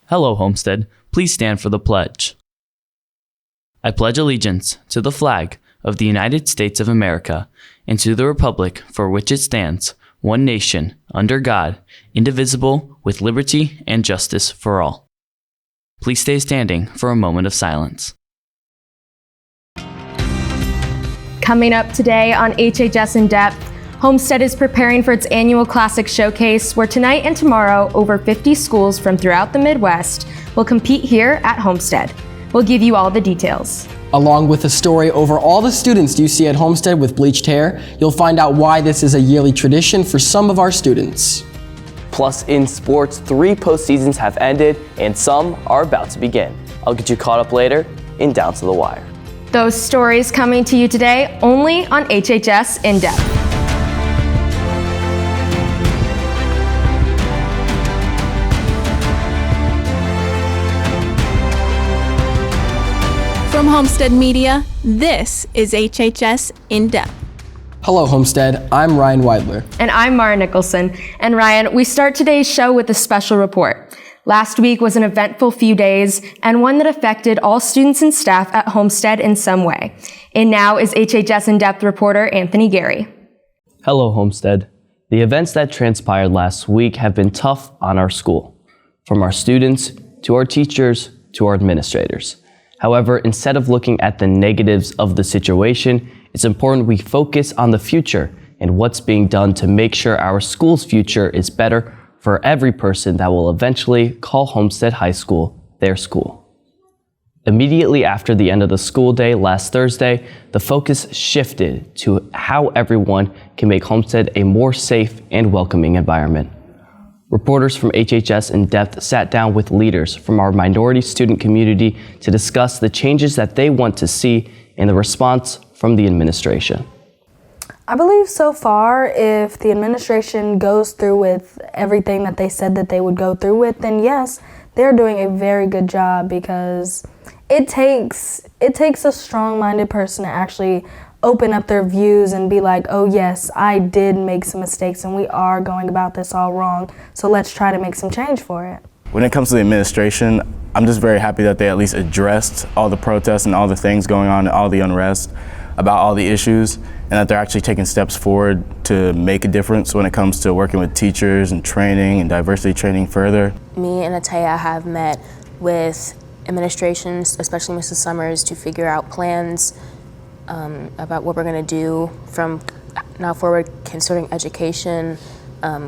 Hello, Homestead. Please stand for the pledge. I pledge allegiance to the flag of the United States of America and to the republic for which it stands, one nation, under God, indivisible, with liberty and justice for all. Please stay standing for a moment of silence. Coming up today on HHS In Depth, Homestead is preparing for its annual Classic Showcase, where tonight and tomorrow, over 50 schools from throughout the Midwest will compete here at Homestead. We'll give you all the details. Along with a story over all the students you see at Homestead with bleached hair, you'll find out why this is a yearly tradition for some of our students. Plus, in sports, 3 postseasons have ended and some are about to begin. I'll get you caught up later in Down to the Wire. Those stories coming to you today only on HHS In Depth. From Homestead Media, this is HHS In Depth. Hello, Homestead. I'm Ryan Weidler. And I'm Mara Nicholson. And Ryan, we start today's show with a special report. Last week was an eventful few days and one that affected all students and staff at Homestead in some way. And now is HHS In Depth reporter Anthony Gary. Hello, Homestead. The events that transpired last week have been tough on our school, from our students to our teachers to our administrators. However, instead of looking at the negatives of the situation, it's important we focus on the future and what's being done to make sure our school's future is better for every person that will eventually call Homestead High School their school. Immediately after the end of the school day last Thursday, the focus shifted to how everyone can make Homestead a more safe and welcoming environment. Reporters from HHS In Depth sat down with leaders from our minority student community to discuss the changes that they want to see and the response from the administration. I believe so far, if the administration goes through with everything that they said that they would go through with, then yes, they're doing a very good job, because it takes a strong-minded person to actually open up their views and be like, oh yes, I did make some mistakes and we are going about this all wrong, so let's try to make some change for it. When it comes to the administration, I'm just very happy that they at least addressed all the protests and all the things going on, all the unrest about all the issues, and that they're actually taking steps forward to make a difference when it comes to working with teachers and training and diversity training further. Me and Ataya have met with administrations, especially Mrs. Summers, to figure out plans about what we're going to do from now forward concerning education,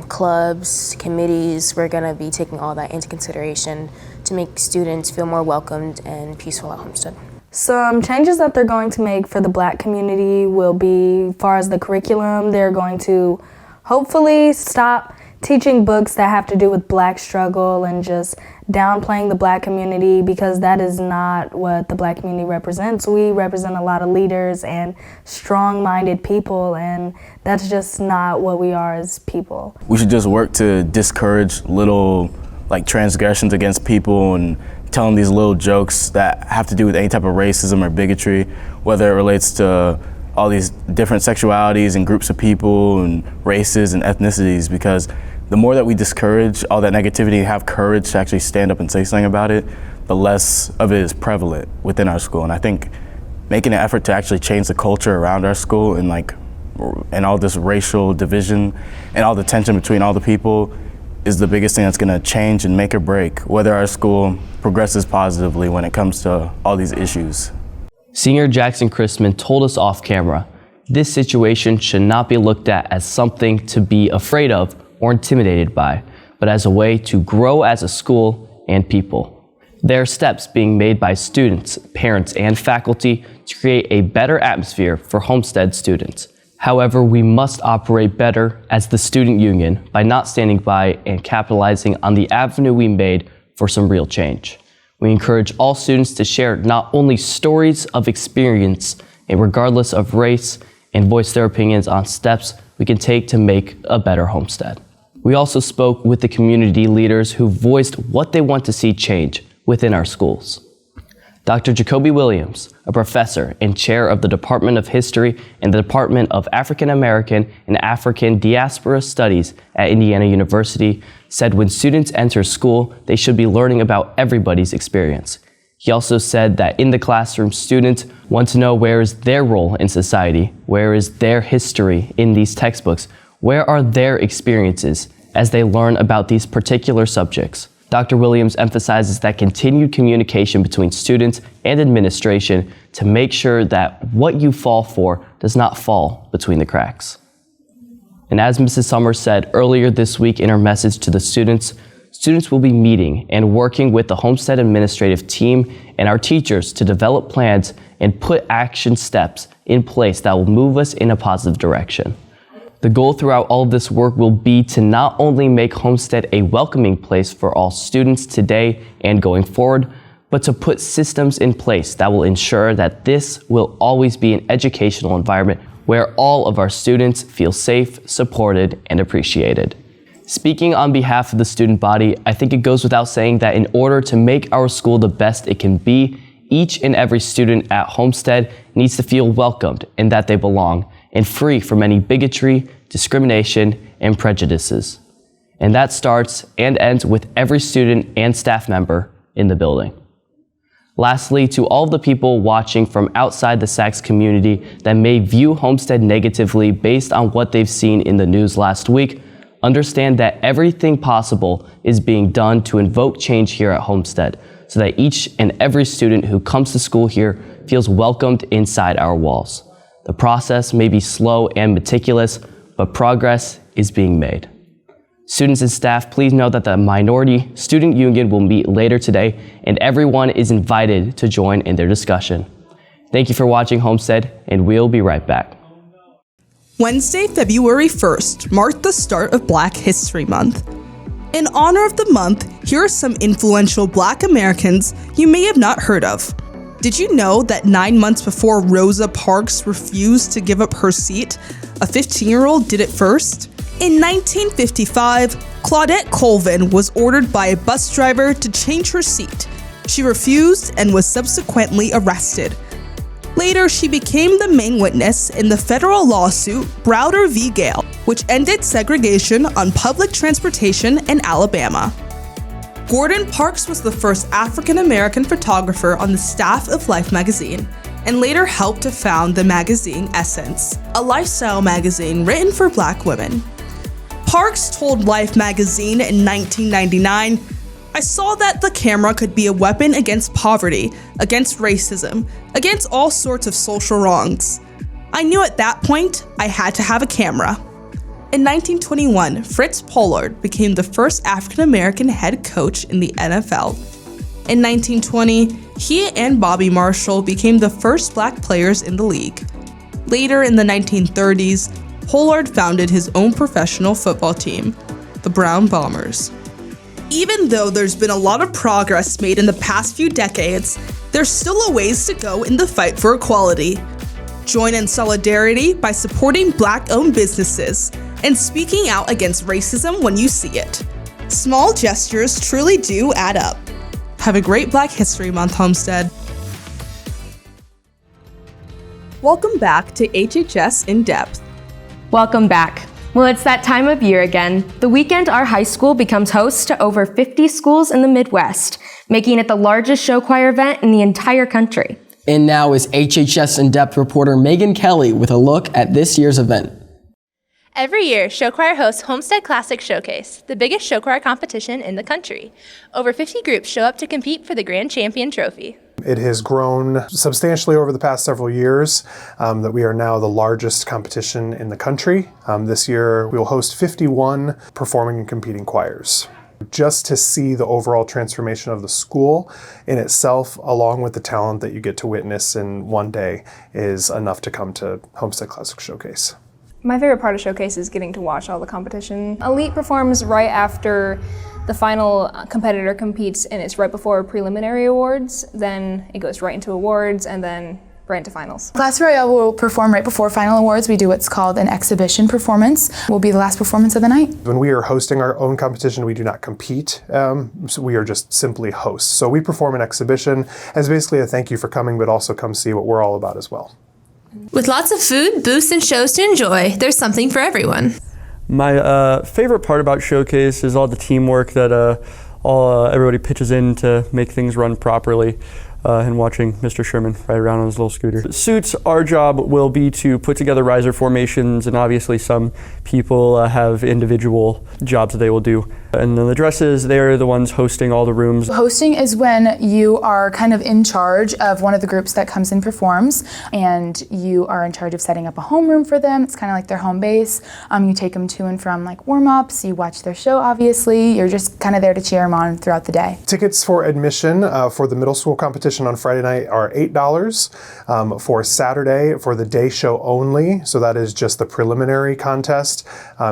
clubs, committees. We're going to be taking all that into consideration to make students feel more welcomed and peaceful at Homestead. Some changes that they're going to make for the Black community will be, as far as the curriculum, they're going to hopefully stop teaching books that have to do with Black struggle and just downplaying the Black community, because that is not what the Black community represents. We represent a lot of leaders and strong-minded people, and that's just not what we are as people. We should just work to discourage little transgressions against people and tell them these little jokes that have to do with any type of racism or bigotry, whether it relates to all these different sexualities and groups of people and races and ethnicities, because the more that we discourage all that negativity and have courage to actually stand up and say something about it, the less of it is prevalent within our school. And I think making an effort to actually change the culture around our school and all this racial division and all the tension between all the people is the biggest thing that's going to change and make or break whether our school progresses positively when it comes to all these issues. Senior Jackson Christman told us off camera, this situation should not be looked at as something to be afraid of or intimidated by, but as a way to grow as a school and people. There are steps being made by students, parents, and faculty to create a better atmosphere for Homestead students. However, we must operate better as the student union by not standing by and capitalizing on the avenue we made for some real change. We encourage all students to share not only stories of experience, regardless of race, and voice their opinions on steps we can take to make a better Homestead. We also spoke with the community leaders who voiced what they want to see change within our schools. Dr. Jacoby Williams, a professor and chair of the Department of History and the Department of African American and African Diaspora Studies at Indiana University, said when students enter school, they should be learning about everybody's experience. He also said that in the classroom, students want to know where is their role in society, where is their history in these textbooks, where are their experiences as they learn about these particular subjects. Dr. Williams emphasizes that continued communication between students and administration to make sure that what you fall for does not fall between the cracks. And as Mrs. Summers said earlier this week in her message to the students will be meeting and working with the Homestead administrative team and our teachers to develop plans and put action steps in place that will move us in a positive direction. The goal throughout all of this work will be to not only make Homestead a welcoming place for all students today and going forward, but to put systems in place that will ensure that this will always be an educational environment where all of our students feel safe, supported, and appreciated. Speaking on behalf of the student body, I think it goes without saying that in order to make our school the best it can be, each and every student at Homestead needs to feel welcomed and that they belong, and free from any bigotry, discrimination, and prejudices. And that starts and ends with every student and staff member in the building. Lastly, to all of the people watching from outside the Sacs community that may view Homestead negatively based on what they've seen in the news last week, understand that everything possible is being done to invoke change here at Homestead so that each and every student who comes to school here feels welcomed inside our walls. The process may be slow and meticulous, but progress is being made. Students and staff, please know that the Minority Student Union will meet later today, and everyone is invited to join in their discussion. Thank you for watching Homestead, and we'll be right back. Wednesday, February 1st marked the start of Black History Month. In honor of the month, here are some influential Black Americans you may have not heard of. Did you know that 9 months before Rosa Parks refused to give up her seat, a 15-year-old did it first? In 1955, Claudette Colvin was ordered by a bus driver to change her seat. She refused and was subsequently arrested. Later, she became the main witness in the federal lawsuit Browder v. Gale, which ended segregation on public transportation in Alabama. Gordon Parks was the first African-American photographer on the staff of Life magazine, and later helped to found the magazine Essence, a lifestyle magazine written for Black women. Parks told Life magazine in 1999, "I saw that the camera could be a weapon against poverty, against racism, against all sorts of social wrongs. I knew at that point I had to have a camera." In 1921, Fritz Pollard became the first African-American head coach in the NFL. In 1920, he and Bobby Marshall became the first Black players in the league. Later in the 1930s, Pollard founded his own professional football team, the Brown Bombers. Even though there's been a lot of progress made in the past few decades, there's still a ways to go in the fight for equality. Join in solidarity by supporting Black-owned businesses and speaking out against racism when you see it. Small gestures truly do add up. Have a great Black History Month, Homestead. Welcome back to HHS In Depth. Welcome back. Well, it's that time of year again. The weekend, our high school becomes host to over 50 schools in the Midwest, making it the largest show choir event in the entire country. And now is HHS In Depth reporter Megan Kelly with a look at this year's event. Every year, Show Choir hosts Homestead Classic Showcase, the biggest show choir competition in the country. Over 50 groups show up to compete for the Grand Champion Trophy. It has grown substantially over the past several years, that we are now the largest competition in the country. This year, we will host 51 performing and competing choirs. Just to see the overall transformation of the school in itself, along with the talent that you get to witness in one day, is enough to come to Homestead Classic Showcase. My favorite part of Showcase is getting to watch all the competition. Elite performs right after the final competitor competes, and it's right before preliminary awards. Then it goes right into awards, and then right into finals. Class Royale will perform right before final awards. We do what's called an exhibition performance. Will be the last performance of the night. When we are hosting our own competition, we do not compete. So we are just simply hosts. So we perform an exhibition as basically a thank you for coming, but also come see what we're all about as well. With lots of food, booths, and shows to enjoy, there's something for everyone. My favorite part about Showcase is all the teamwork that everybody pitches in to make things run properly. And watching Mr. Sherman ride around on his little scooter. Suits, our job will be to put together riser formations, and obviously some people have individual jobs that they will do. And then the dresses, they're the ones hosting all the rooms. Hosting is when you are kind of in charge of one of the groups that comes and performs, and you are in charge of setting up a homeroom for them. It's kind of like their home base. You take them to and from like warm-ups, you watch their show obviously, you're just kind of there to cheer them on throughout the day. Tickets for admission for the middle school competition on Friday night are $8. For Saturday, for the day show only, so that is just the preliminary contest,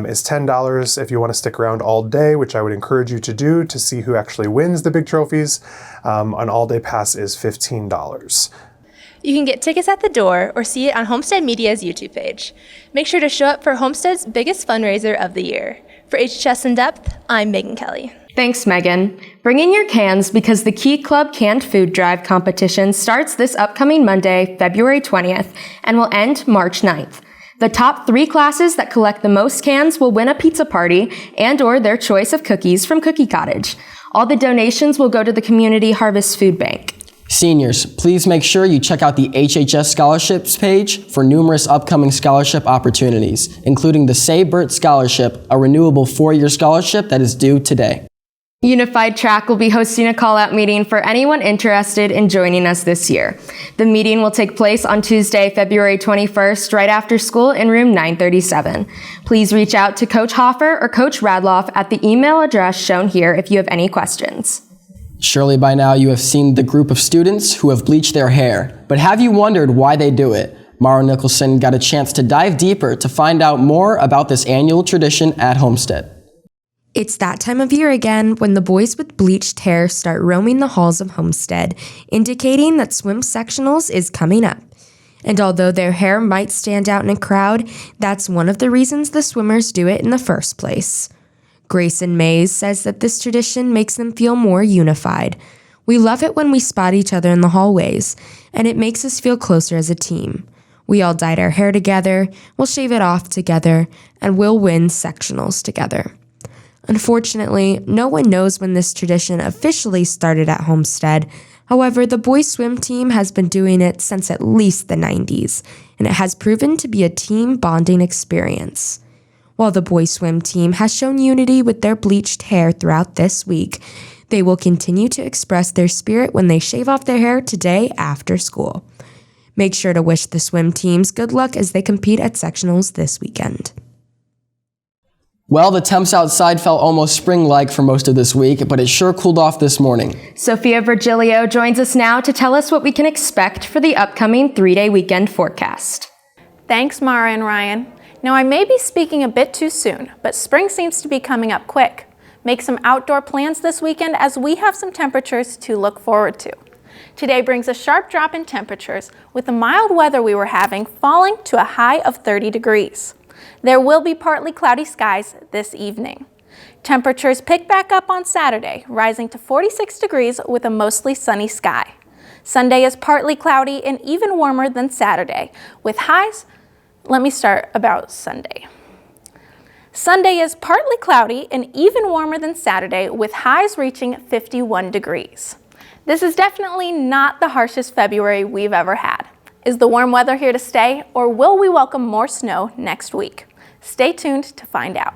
is $10 if you want to stick around all day, which I would encourage you to do to see who actually wins the big trophies. An all-day pass is $15. You can get tickets at the door or see it on Homestead Media's YouTube page. Make sure to show up for Homestead's biggest fundraiser of the year. For HHS In Depth, I'm Megan Kelly. Thanks, Megan. Bring in your cans because the Key Club Canned Food Drive competition starts this upcoming Monday, February 20th, and will end March 9th. The top 3 classes that collect the most cans will win a pizza party and/or their choice of cookies from Cookie Cottage. All the donations will go to the Community Harvest Food Bank. Seniors, please make sure you check out the HHS Scholarships page for numerous upcoming scholarship opportunities, including the Say Burt Scholarship, a renewable 4-year scholarship that is due today. Unified Track will be hosting a call-out meeting for anyone interested in joining us this year. The meeting will take place on Tuesday, February 21st, right after school in room 937. Please reach out to Coach Hoffer or Coach Radloff at the email address shown here if you have any questions. Surely by now you have seen the group of students who have bleached their hair, but have you wondered why they do it? Mara Nicholson got a chance to dive deeper to find out more about this annual tradition at Homestead. It's that time of year again when the boys with bleached hair start roaming the halls of Homestead, indicating that swim sectionals is coming up. And although their hair might stand out in a crowd, that's one of the reasons the swimmers do it in the first place. Grayson Mays says that this tradition makes them feel more unified. We love it when we spot each other in the hallways, and it makes us feel closer as a team. We all dyed our hair together, we'll shave it off together, and we'll win sectionals together. Unfortunately, no one knows when this tradition officially started at Homestead. However, the boys' swim team has been doing it since at least the 90s, and it has proven to be a team bonding experience. While the boys' swim team has shown unity with their bleached hair throughout this week, they will continue to express their spirit when they shave off their hair today after school. Make sure to wish the swim teams good luck as they compete at sectionals this weekend. Well, the temps outside felt almost spring-like for most of this week, but it sure cooled off this morning. Sophia Virgilio joins us now to tell us what we can expect for the upcoming 3-day weekend forecast. Thanks, Mara and Ryan. Now, I may be speaking a bit too soon, but spring seems to be coming up quick. Make some outdoor plans this weekend as we have some temperatures to look forward to. Today brings a sharp drop in temperatures, with the mild weather we were having falling to a high of 30 degrees. There will be partly cloudy skies this evening. Temperatures pick back up on Saturday, rising to 46 degrees with a mostly sunny sky. Sunday is partly cloudy and even warmer than Saturday, with highs. Let me start about Sunday. Sunday is partly cloudy and even warmer than Saturday, with highs reaching 51 degrees. This is definitely not the harshest February we've ever had. Is the warm weather here to stay, or will we welcome more snow next week? Stay tuned to find out.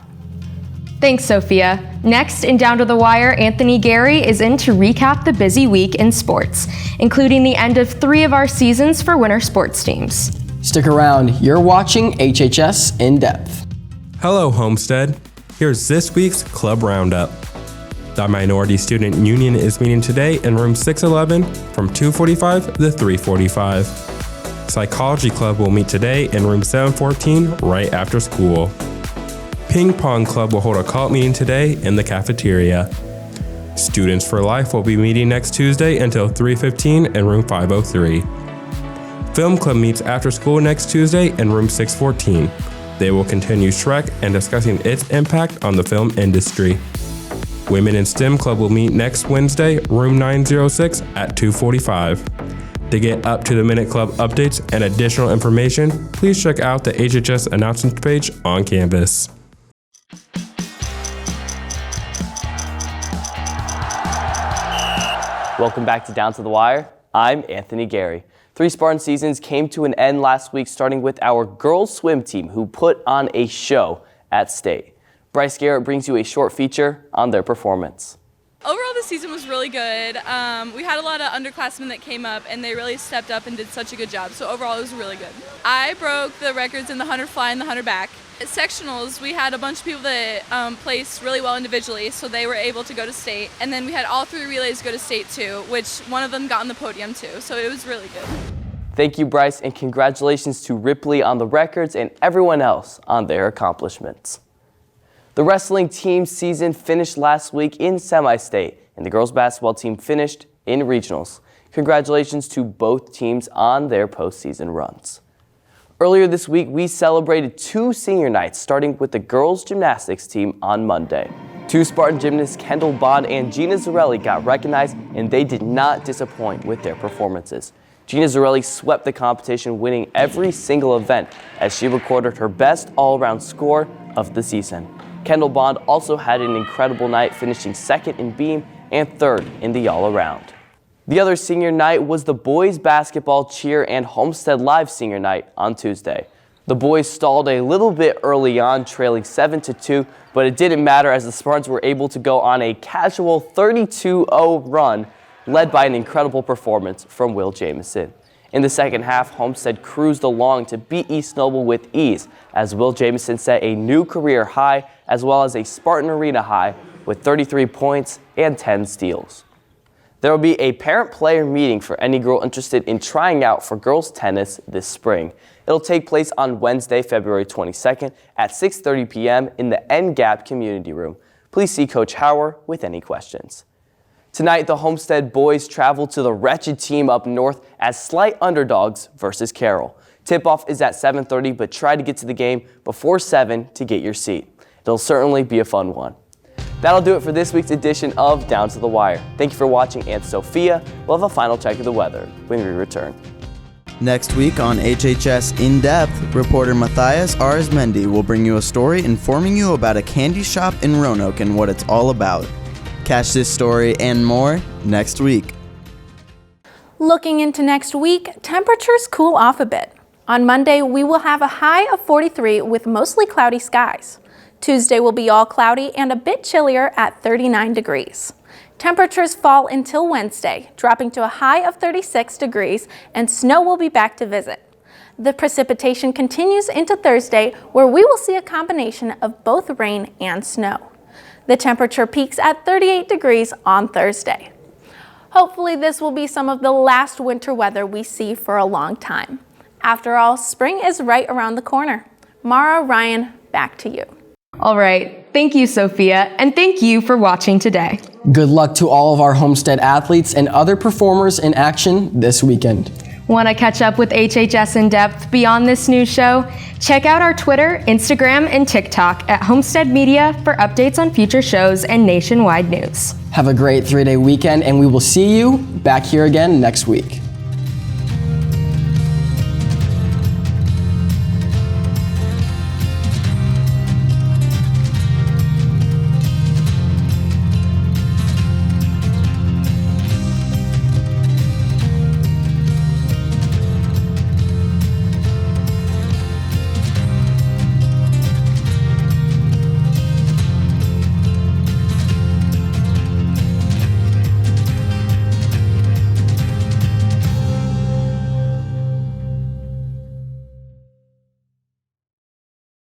Thanks, Sophia. Next, in Down to the Wire, Anthony Gary is in to recap the busy week in sports, including the end of 3 of our seasons for winter sports teams. Stick around, you're watching HHS In Depth. Hello, Homestead. Here's this week's Club Roundup. The Minority Student Union is meeting today in room 611 from 2:45 to 3:45. Psychology Club will meet today in room 714 right after school. Ping Pong Club will hold a call meeting today in the cafeteria. Students for Life will be meeting next Tuesday until 3:15 in room 503. Film Club meets after school next Tuesday in room 614. They will continue Shrek and discussing its impact on the film industry. Women in STEM Club will meet next Wednesday, room 906 at 2:45. To get up-to-the-minute club updates and additional information, please check out the HHS announcements page on campus. Welcome back to Down to the Wire. I'm Anthony Gary. 3 Spartan seasons came to an end last week, starting with our girls swim team, who put on a show at state. Bryce Garrett brings you a short feature on their performance. Overall, the season was really good. We had a lot of underclassmen that came up, and they really stepped up and did such a good job. So overall, it was really good. I broke the records in the 100 fly and the 100 back. At sectionals, we had a bunch of people that placed really well individually, so they were able to go to state. And then we had all 3 relays go to state too, which one of them got on the podium too. So it was really good. Thank you, Bryce, and congratulations to Ripley on the records and everyone else on their accomplishments. The wrestling team season finished last week in semi-state, and the girls basketball team finished in regionals. Congratulations to both teams on their postseason runs. Earlier this week, we celebrated 2 senior nights, starting with the girls gymnastics team on Monday. 2 Spartan gymnasts, Kendall Bond and Gina Zarelli, got recognized, and they did not disappoint with their performances. Gina Zarelli swept the competition, winning every single event as she recorded her best all-around score of the season. Kendall Bond also had an incredible night, finishing 2nd in beam and 3rd in the all-around. The other senior night was the boys basketball, cheer, and Homestead Live senior night on Tuesday. The boys stalled a little bit early on, trailing 7-2, but it didn't matter as the Spartans were able to go on a casual 32-0 run, led by an incredible performance from Will Jamison. In the second half, Homestead cruised along to beat East Noble with ease, as Will Jamison set a new career high as well as a Spartan Arena high with 33 points and 10 steals. There will be a parent-player meeting for any girl interested in trying out for girls tennis this spring. It'll take place on Wednesday, February 22nd at 6:30 p.m. in the N-Gap Community Room. Please see Coach Hauer with any questions. Tonight, the Homestead boys travel to the wretched team up north as slight underdogs versus Carroll. Tip-off is at 7:30, but try to get to the game before 7 to get your seat. It'll certainly be a fun one. That'll do it for this week's edition of Down to the Wire. Thank you for watching, and Sophia will have a final check of the weather when we return. Next week on HHS In Depth, reporter Matthias Arizmendi will bring you a story informing you about a candy shop in Roanoke and what it's all about. Catch this story and more next week. Looking into next week, temperatures cool off a bit. On Monday, we will have a high of 43 with mostly cloudy skies. Tuesday will be all cloudy and a bit chillier at 39 degrees. Temperatures fall until Wednesday, dropping to a high of 36 degrees, and snow will be back to visit. The precipitation continues into Thursday, where we will see a combination of both rain and snow. The temperature peaks at 38 degrees on Thursday. Hopefully this will be some of the last winter weather we see for a long time. After all, spring is right around the corner. Mara, Ryan, back to you. All right, thank you, Sophia, and thank you for watching today. Good luck to all of our Homestead athletes and other performers in action this weekend. Want to catch up with HHS In Depth beyond this news show? Check out our Twitter, Instagram, and TikTok at Homestead Media for updates on future shows and nationwide news. Have a great 3-day weekend, and we will see you back here again next week.